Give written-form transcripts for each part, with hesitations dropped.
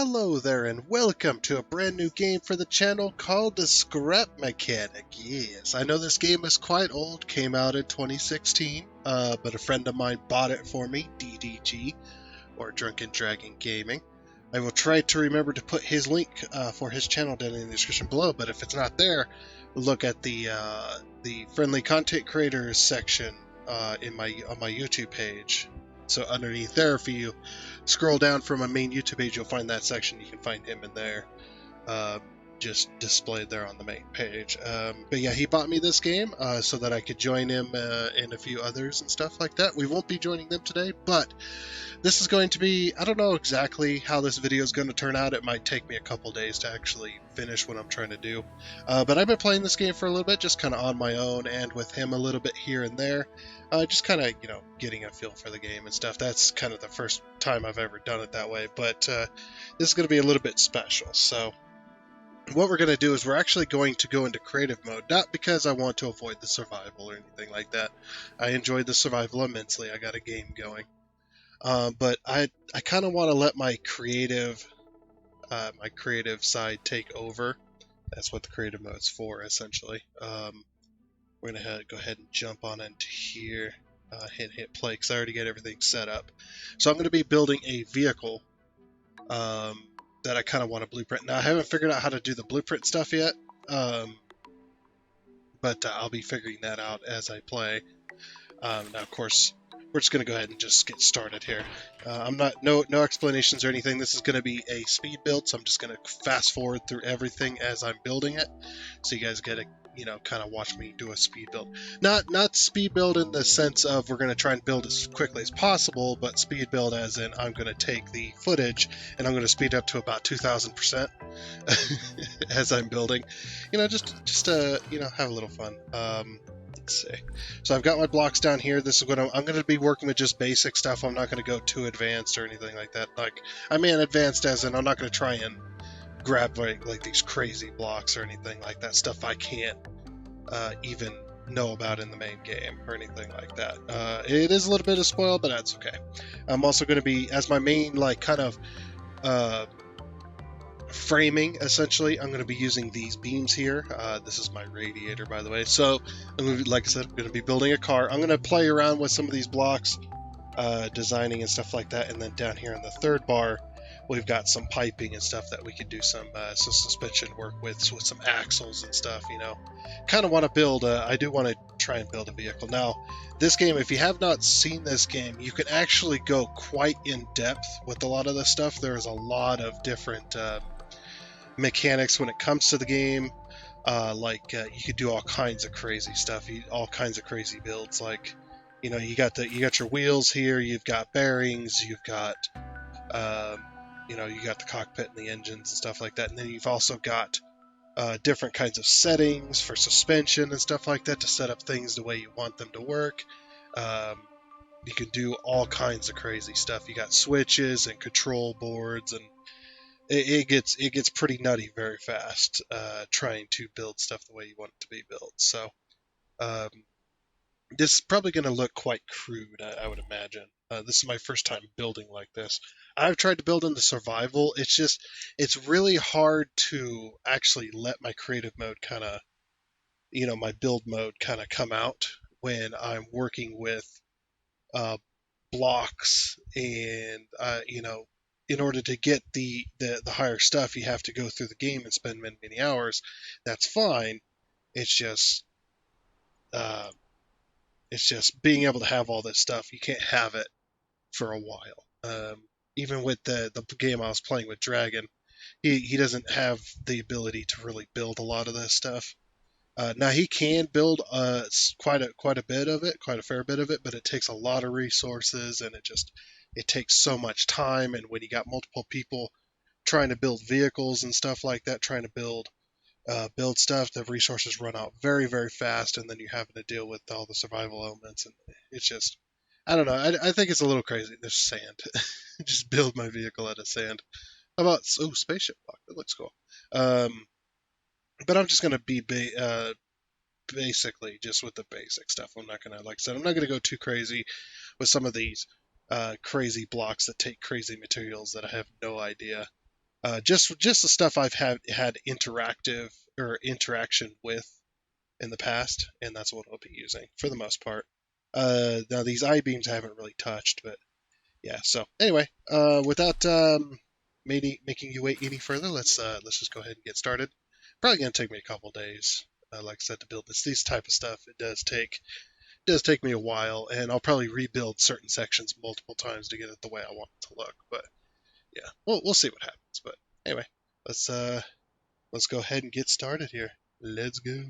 Hello there and welcome to a brand new game for the channel called the Scrap Mechanic. Yes, I know this game is quite old, came out in 2016, but a friend of mine bought it for me, DDG, or Drunken Dragon Gaming. I will try to remember to put his link for his channel down in the description below, but if it's not there, look at the friendly content creators section on my YouTube page. So underneath there, if you scroll down from my main YouTube page, you'll find that section. You can find him in there, just displayed there on the main page. But yeah, he bought me this game so that I could join him and a few others and stuff like that. We won't be joining them today, but this is going to be, I don't know exactly how this video is going to turn out. It might take me a couple days to actually finish what I'm trying to do. But I've been playing this game for a little bit, just kind of on my own and with him a little bit here and there. Just kind of, getting a feel for the game and stuff. That's kind of the first time I've ever done it that way. But this is going to be a little bit special. So what we're going to do is we're actually going to go into creative mode, not because I want to avoid the survival or anything like that. I enjoyed the survival immensely. I got a game going. But I kind of want to let my creative side take over. That's what the creative mode's for, essentially. We're gonna go ahead and jump on into here, hit play because I already get everything set up. So I'm going to be building a vehicle that I kind of want to blueprint. Now I haven't figured out how to do the blueprint stuff yet, but I'll be figuring that out as I play. Now, of course, we're just going to go ahead and just get started here. I'm not no explanations or anything. This is going to be a speed build, so I'm just going to fast forward through everything as I'm building it, so you guys get to kind of watch me do a speed build. Not speed build in the sense of we're going to try and build as quickly as possible, but speed build as in I'm going to take the footage and I'm going to speed up to about 2,000% as I'm building. Just have a little fun. Let's see. So I've got my blocks down here. This is what I'm going to be working with, just basic stuff. I'm not going to go too advanced or anything like that. I mean advanced as in I'm not going to try and grab like these crazy blocks or anything like that. Stuff I can't even know about in the main game or anything like that. It is a little bit of spoil, but that's okay. I'm also going to be, as my main kind of framing, essentially, I'm going to be using these beams here. This is my radiator, by the way. So, like I said, I'm going to be building a car. I'm going to play around with some of these blocks, designing and stuff like that. And then down here in the third bar, we've got some piping and stuff that we could do some suspension work with some axles and stuff. Kind of want to build. I do want to try and build a vehicle. Now, this game, if you have not seen this game, you can actually go quite in depth with a lot of this stuff. There's a lot of different mechanics when it comes to the game. You could do all kinds of crazy stuff, all kinds of crazy builds. You got your wheels here, you've got bearings, you've got you got the cockpit and the engines and stuff like that, and then you've also got different kinds of settings for suspension and stuff like that to set up things the way you want them to work. You can do all kinds of crazy stuff. You got switches and control boards, and it gets pretty nutty very fast trying to build stuff the way you want it to be built. So this is probably going to look quite crude, I would imagine. This is my first time building like this. I've tried to build in the survival. It's really hard to actually let my creative mode kind of, my build mode kind of come out when I'm working with blocks and, in order to get the higher stuff, you have to go through the game and spend many hours. That's fine. It's just being able to have all this stuff. You can't have it for a while. Even with the game I was playing with Dragon, he doesn't have the ability to really build a lot of this stuff. Now he can build quite a bit of it, quite a fair bit of it, but it takes a lot of resources, and it takes so much time. And when you got multiple people trying to build vehicles and stuff like that, trying to build stuff, the resources run out very, very fast, and then you're having to deal with all the survival elements, and it's just, I don't know. I think it's a little crazy. There's sand. Just build my vehicle out of sand. How about spaceship block? That looks cool. But I'm just gonna be basically just with the basic stuff. I'm not gonna, like I said, I'm not gonna go too crazy with some of these crazy blocks that take crazy materials that I have no idea Just the stuff I've had interactive or interaction with in the past, and that's what I'll be using for the most part. Now these I-beams I haven't really touched, but yeah. So anyway, without making you wait any further, let's just go ahead and get started. Probably gonna take me a couple days, like I said, to build this type of stuff. It does take me a while, and I'll probably rebuild certain sections multiple times to get it the way I want it to look. But yeah, we'll see what happens. But anyway, let's go ahead and get started here. Let's go.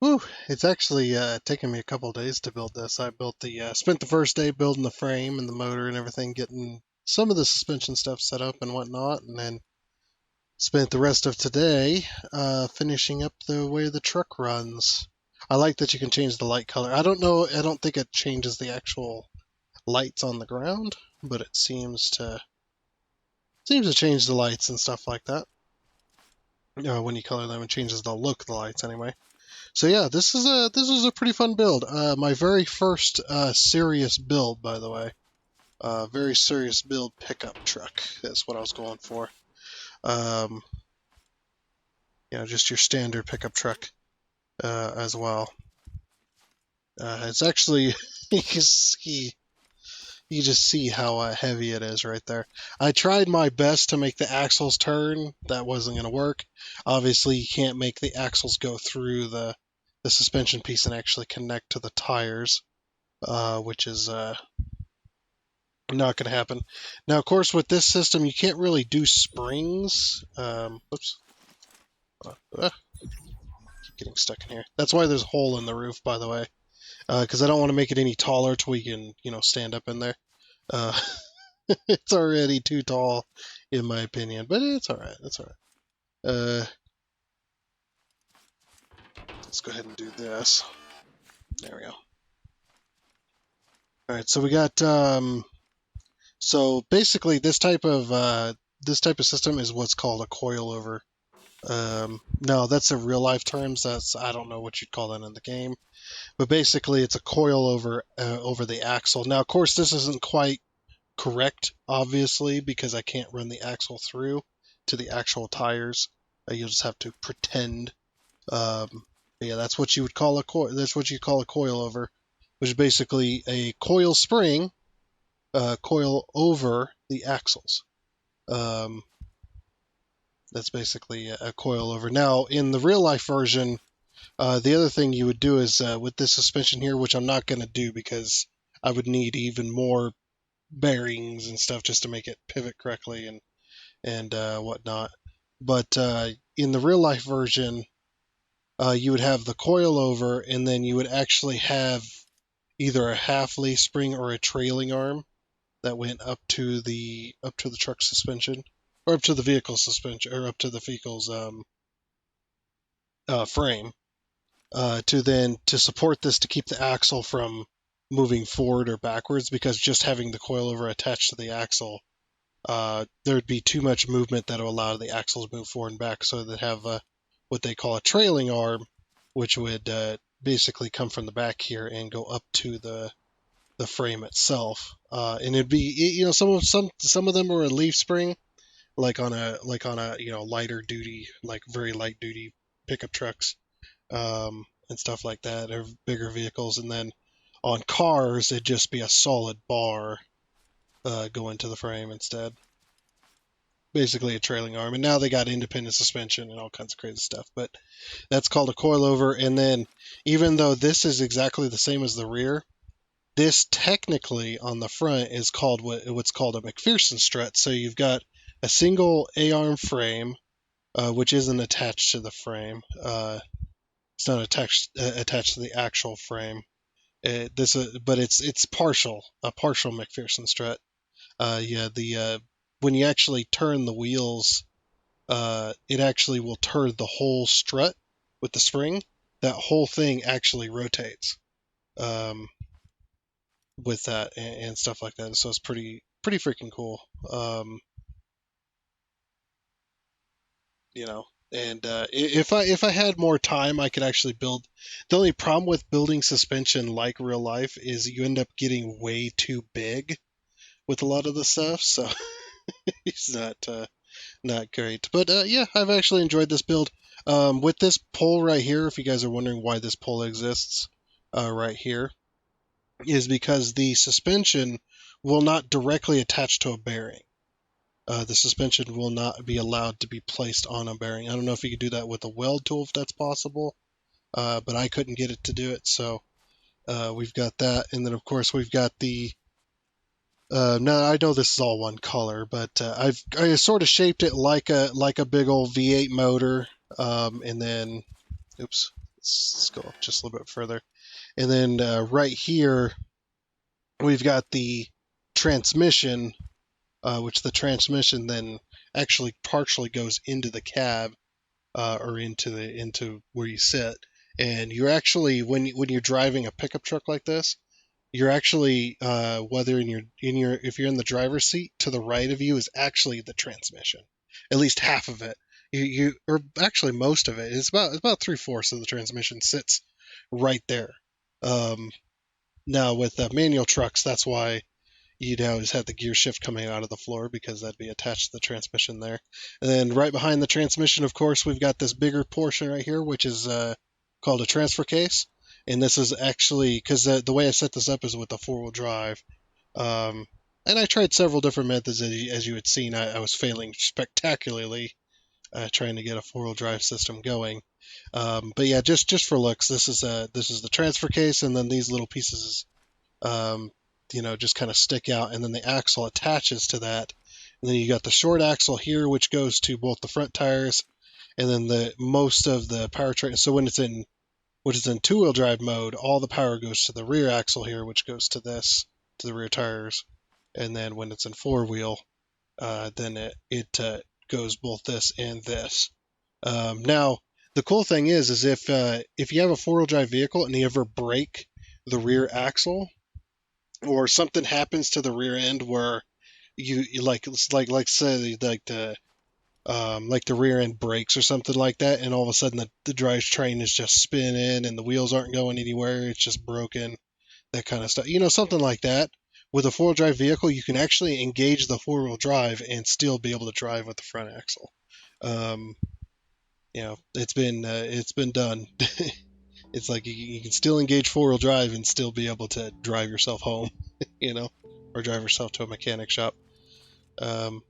Whew, it's actually taken me a couple of days to build this. I built spent the first day building the frame and the motor and everything, getting some of the suspension stuff set up and whatnot, and then spent the rest of today finishing up the way the truck runs. I like that you can change the light color. I don't know, I don't think it changes the actual lights on the ground, but it seems to change the lights and stuff like that. When you color them, it changes the look of the lights anyway. So yeah, this is a pretty fun build. My very first serious build, by the way. Very serious build pickup truck. That's what I was going for. Um, just your standard pickup truck as well. It's actually you just see how heavy it is right there. I tried my best to make the axles turn. That wasn't going to work. Obviously, you can't make the axles go through the suspension piece and actually connect to the tires, which is not going to happen. Now, of course, with this system, you can't really do springs. Oops. Keep getting stuck in here. That's why there's a hole in the roof, by the way, because I don't want to make it any taller till we can, stand up in there. Uh, it's already too tall, in my opinion, but it's all right. It's all right. Let's go ahead and do this. There we go. All right, so we got. So basically, this type of system is what's called a coilover. No, that's in real life terms. I don't know what you'd call that in the game, but basically, it's a coilover over the axle. Now, of course, this isn't quite correct, obviously, because I can't run the axle through to the actual tires. You'll just have to pretend. Yeah, that's what you would call a coil. That's what you call a coilover, which is basically a coil spring, coil over the axles. That's basically a coilover. Now, in the real life version, the other thing you would do is with this suspension here, which I'm not going to do because I would need even more bearings and stuff just to make it pivot correctly and whatnot. But in the real life version, you would have the coilover, and then you would actually have either a half leaf spring or a trailing arm that went up to the truck suspension, or up to the vehicle suspension, or up to the vehicle's frame, to support this to keep the axle from moving forward or backwards, because just having the coilover attached to the axle, there'd be too much movement that would allow the axles to move forward and back, so they'd have what they call a trailing arm, which would basically come from the back here and go up to the frame itself. And it'd be, some of them are a leaf spring, like on a lighter duty, like very light duty pickup trucks, and stuff like that, or bigger vehicles. And then on cars, it'd just be a solid bar going to the frame instead. Basically a trailing arm. And now they got independent suspension and all kinds of crazy stuff. But that's called a coilover. And then, even though this is exactly the same as the rear, This technically on the front is called what's called a McPherson strut. So you've got a single A-arm frame, which isn't attached to the frame. It's not attached to the actual frame. But it's a partial McPherson strut. Yeah, the when you actually turn the wheels, it actually will turn the whole strut with the spring. That whole thing actually rotates with that and stuff like that. So it's pretty freaking cool. You know, and if I had more time, I could actually build. The only problem with building suspension like real life is you end up getting way too big with a lot of the stuff. So it's not great. But yeah, I've actually enjoyed this build. With this pole right here, if you guys are wondering why this pole exists, right here, is because the suspension will not directly attach to a bearing. The suspension will not be allowed to be placed on a bearing. I don't know if you could do that with a weld tool if that's possible, but I couldn't get it to do it. So we've got that, and then of course we've got the. Now I know this is all one color, but I sort of shaped it like a big old V8 motor, and then oops, let's go up just a little bit further, and then right here we've got the transmission, which the transmission then actually partially goes into the cab, or into where you sit, and you're actually when you're driving a pickup truck like this, you're actually whether in your if you're in the driver's seat, to the right of you is actually the transmission. At least half of it, or actually most of it, is about 3/4 of the transmission sits right there. Um, Now with manual trucks, that's why you'd always have the gear shift coming out of the floor, because that'd be attached to the transmission there. And then right behind the transmission, of course, we've got this bigger portion right here, which is called a transfer case. And this is actually because the way I set this up is with a four-wheel drive. Um, and I tried several different methods. As you had seen, I was failing spectacularly trying to get a four-wheel drive system going. But yeah, just for looks, this is the transfer case, and then these little pieces um, just kind of stick out, and then the axle attaches to that. And then you got the short axle here, which goes to both the front tires, and then the most of the powertrain. So when it's in two-wheel drive mode, all the power goes to the rear axle here, which goes to the rear tires. And then when it's in four-wheel, then it goes both this and this. Now, the cool thing is if you have a four-wheel drive vehicle and you ever break the rear axle, or something happens to the rear end where you like say like the rear end breaks or something like that, and all of a sudden the drivetrain is just spinning and the wheels aren't going anywhere, it's just broken, that kind of stuff, something like that. With a four-wheel drive vehicle, you can actually engage the four-wheel drive and still be able to drive with the front axle. um, it's been done. It's like you can still engage four-wheel drive and still be able to drive yourself home, you know, or drive yourself to a mechanic shop. Um,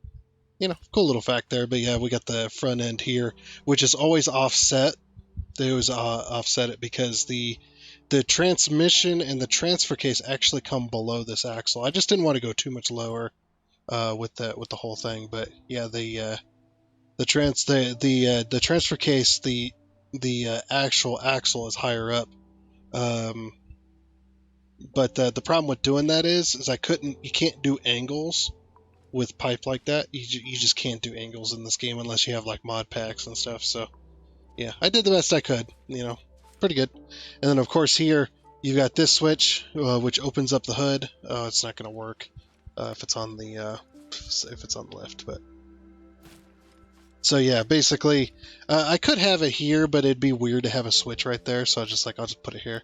cool little fact there. But yeah, we got the front end here, which is always offset. They always offset it because the transmission and the transfer case actually come below this axle. I just didn't want to go too much lower with the whole thing. But yeah, the transfer case, the actual axle is higher up. Um, but the problem with doing that is you can't do angles with pipe like that. You just can't do angles in this game unless you have like mod packs and stuff. So yeah, I did the best I could. Pretty good. And then of course here you've got this switch, which opens up the hood. It's not going to work if it's on the lift, but. So yeah, basically, I could have it here, but it'd be weird to have a switch right there. So I'll just put it here.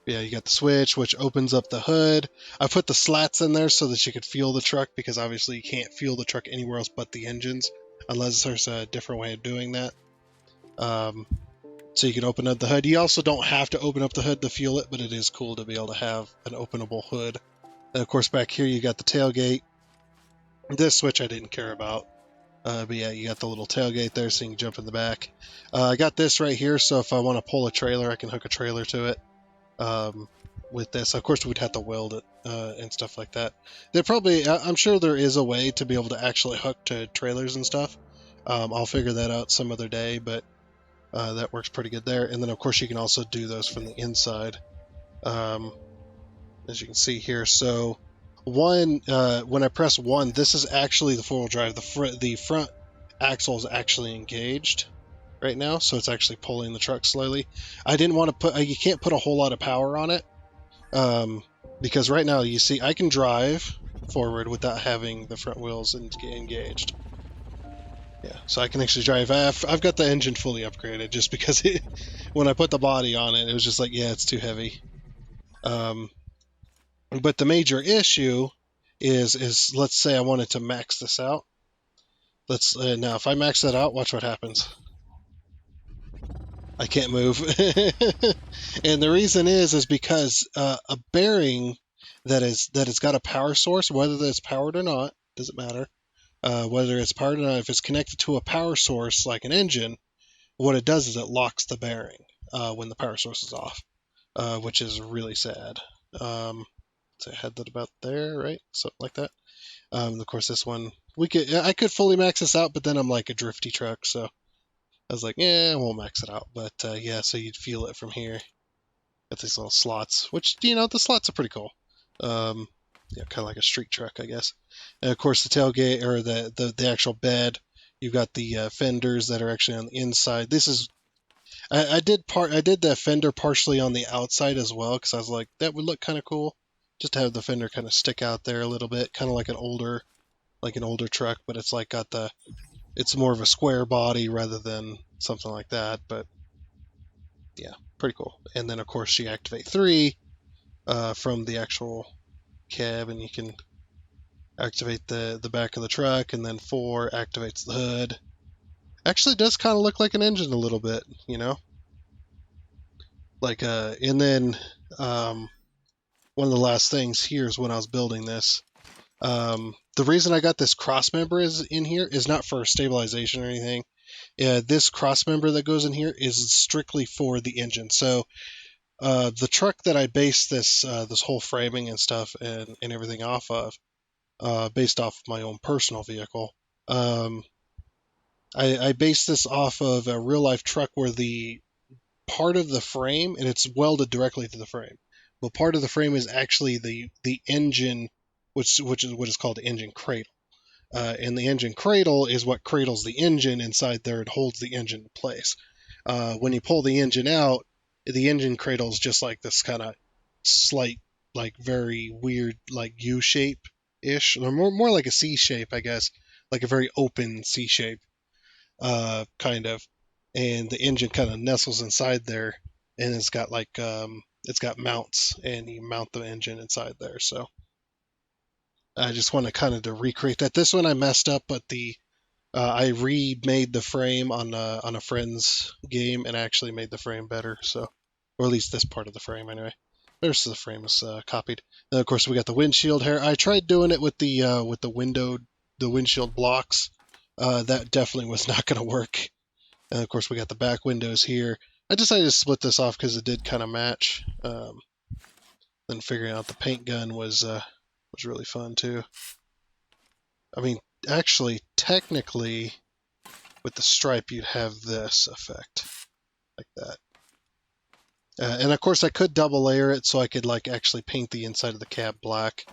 Yeah, you got the switch, which opens up the hood. I put the slats in there so that you could feel the truck, because obviously you can't feel the truck anywhere else but the engines, unless there's a different way of doing that. So you can open up the hood. You also don't have to open up the hood to feel it, but it is cool to be able to have an openable hood. And of course, back here you got the tailgate. This switch I didn't care about. But yeah, you got the little tailgate there so you can jump in the back. I got this right here, so if I want to pull a trailer, I can hook a trailer to it. with this. Of course, we'd have to weld it and stuff like that. I'm sure there is a way to be able to actually hook to trailers and stuff. I'll figure that out some other day, but that works pretty good there. And then, of course, you can also do those from the inside, as you can see here. So, when I press 1, this is actually the four-wheel drive. The front axle is actually engaged right now, so it's actually pulling the truck slowly. I didn't want to put you can't put a whole lot of power on it, because right now you see I can drive forward without having the front wheels engaged. Yeah, so I can actually drive. I've got the engine fully upgraded just because when I put the body on it, it was just like, yeah, it's too heavy. But the major issue is let's say I wanted to max this out. Now if I max that out, watch what happens. I can't move. And the reason is because a bearing that has got a power source, whether it's powered or not, doesn't matter. Whether it's powered or not, if it's connected to a power source like an engine, what it does is it locks the bearing when the power source is off, which is really sad. So I had that about there, right? Something like that. Of course, this one I could fully max this out, but then I'm like a drifty truck, so I was like, yeah, I won't max it out. But yeah, so you'd feel it from here. Got these little slots, which the slots are pretty cool. Yeah, kind of like a street truck, I guess. And of course, the tailgate or the actual bed. You've got the fenders that are actually on the inside. This is I did the fender partially on the outside as well because I was like that would look kind of cool, just to have the fender kind of stick out there a little bit, kind of like an older truck, but it's like it's more of a square body rather than something like that. But yeah, pretty cool. And then of course you activate 3 from the actual cab, and you can activate the back of the truck, and then 4 activates the hood. Actually does kind of look like an engine a little bit, like and then one of the last things here is when I was building this, the reason I got this cross member is in here is not for stabilization or anything. This cross member that goes in here is strictly for the engine. So the truck that I based this whole framing and stuff and everything off of, based off my own personal vehicle, I based this off of a real life truck where the part of the frame, and it's welded directly to the frame, but part of the frame is actually the engine, which is what is called the engine cradle. And the engine cradle is what cradles the engine inside there. It holds the engine in place. When you pull the engine out, the engine cradle is just like this kind of slight, like very weird, like U shape ish, or more like a C shape, I guess, like a very open C shape, kind of. And the engine kind of nestles inside there, and it's got it's got mounts, and you mount the engine inside there. So I just want to kind of to recreate that. This one I messed up, but I remade the frame on a friend's game and actually made the frame better. So, or at least this part of the frame anyway. The rest of the frame is copied. And of course, we got the windshield here. I tried doing it with the windshield blocks. That definitely was not going to work. And of course, we got the back windows here. I decided to split this off because it did kind of match. Then figuring out the paint gun was really fun too. I mean, actually, technically, with the stripe, you'd have this effect like that. And of course, I could double layer it so I could actually paint the inside of the cab black.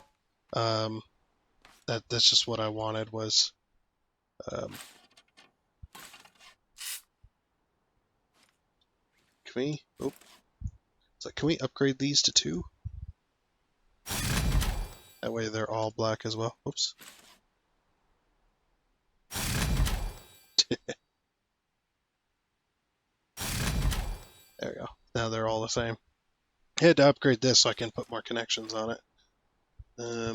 That's just what I wanted was. Can we upgrade these to 2? That way they're all black as well. Oops. There we go. Now they're all the same. I had to upgrade this so I can put more connections on it. Yeah.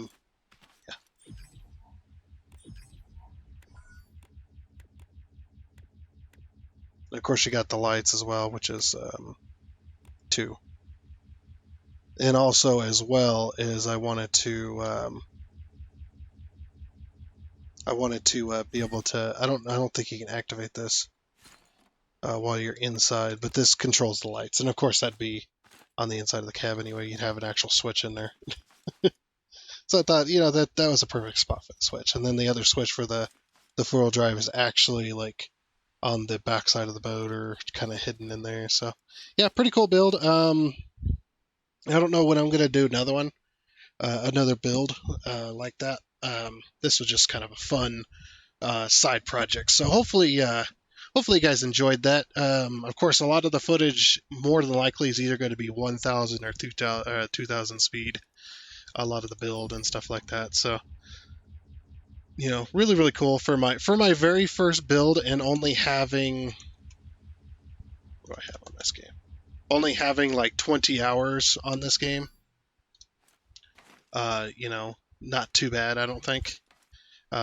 And of course, you got the lights as well, which is 2. And also, as well as I wanted to be able to. I don't think you can activate this while you're inside, but this controls the lights, and of course that'd be on the inside of the cab anyway. You'd have an actual switch in there. So I thought, that was a perfect spot for the switch. And then the other switch for the 4-wheel drive is actually like on the backside of the boat or kind of hidden in there. So yeah, pretty cool build. I don't know when I'm gonna do another build like that. This was just kind of a fun side project. So hopefully you guys enjoyed that. Of course, a lot of the footage more than likely is either going to be 1,000 or 2,000 speed. A lot of the build and stuff like that. So really really cool for my very first build, and only having what do I have on this game? Only having like 20 hours on this game. Not too bad, I don't think.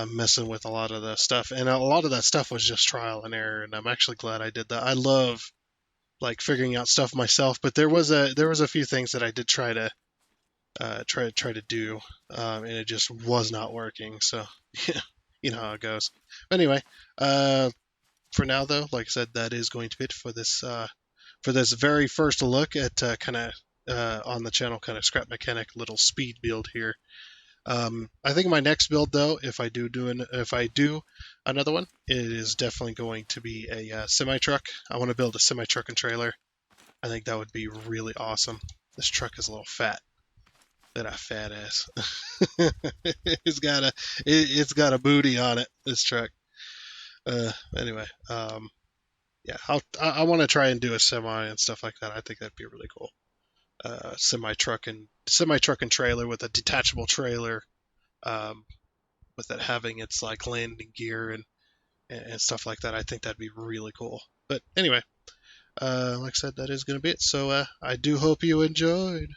Messing with a lot of the stuff, and a lot of that stuff was just trial and error, and I'm actually glad I did that. I love like figuring out stuff myself, but there was a few things that I did try to do, and it just was not working. So yeah, you know how it goes. Anyway, for now though, like I said, that is going to be it for this very first look at kind of on the channel, kind of scrap mechanic little speed build here. I think my next build, though, if I do another one, it is definitely going to be a semi truck. I want to build a semi truck and trailer. I think that would be really awesome. This truck is a little fat. Look at that fat ass. It's got a booty on it. This truck. Anyway, yeah, I want to try and do a semi and stuff like that. I think that'd be really cool. Semi truck and trailer with a detachable trailer, um, with it having its like landing gear and stuff like that. I think that'd be really cool. But anyway, like I said, that is going to be it. So I do hope you enjoyed.